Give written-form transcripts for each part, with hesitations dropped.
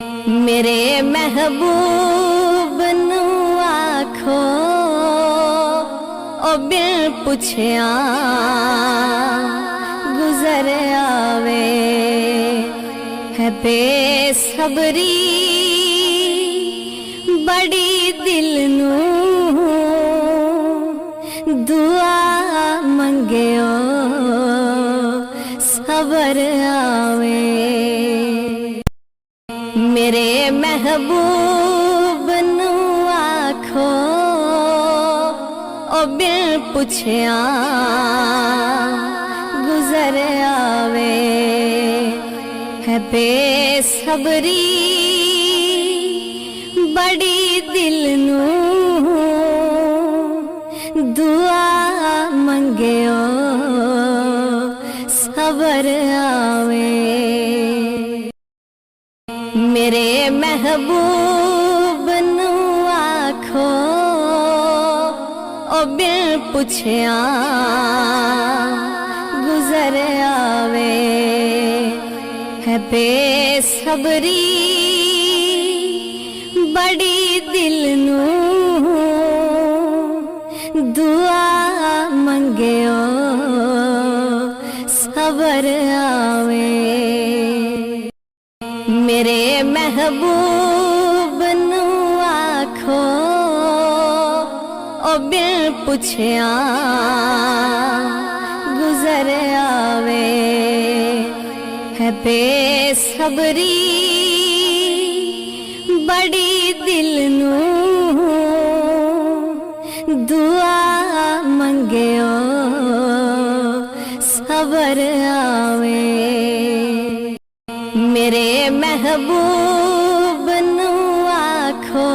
मेरे महबूब नू आखो ओ बिन पुछया गुजर आवे है बेसबरी बड़ी दिल नू दुआ मंगियो सबर आवे। मेरे महबूब नू आखो ओ बिन पुछया गुजर आवे है बेसबरी बड़ी दिल नू दुआ मंगियो सबर आवे। मेरे महबूब नू आखो ओ बिन पुछया गुजर आवे है बेसबरी बड़ी दिल नू दुआ मंगियो सबर आवे। मेरे महबूब नू आखो ओ बिन पुछया गुजर आवे है बेसबरी बड़ी दिल नू दुआ मंगियो सबर आवे। मेरे महबूब नू आखो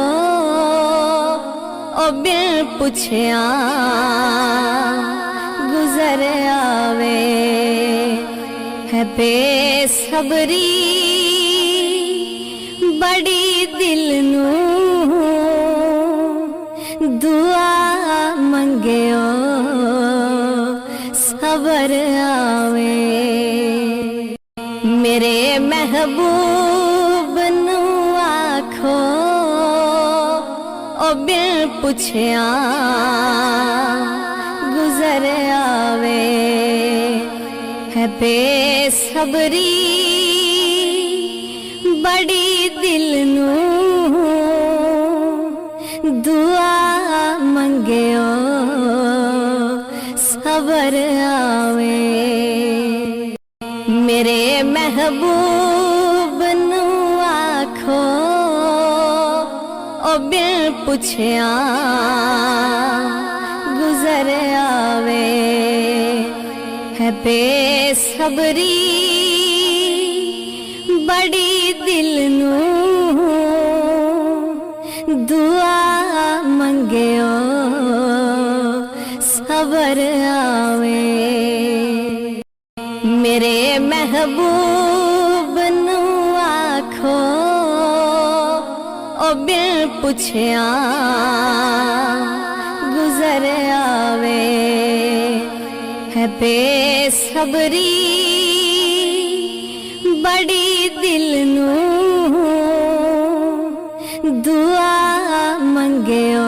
ओ बिन पुछया गुजर आवे है बेसबरी बड़ी दिल नू दुआ मंगियो सबर आवे। मेरे महबूब नू आखो ओ बिन पुछया गुजर आवे है बेसबरी बड़ी दिल नू दुआ मंगियो सबर आवे। मेरे महबूब नू आखो ओ बिन पुछया गुजर आवे है बेसबरी बड़ी दिल नू दुआ मंगियो सबर आवे। मेरे महबूब नू आखो ओ बिन पुछया गुजर आवे है बेसबरी बड़ी दिल नू दुआ मंगियो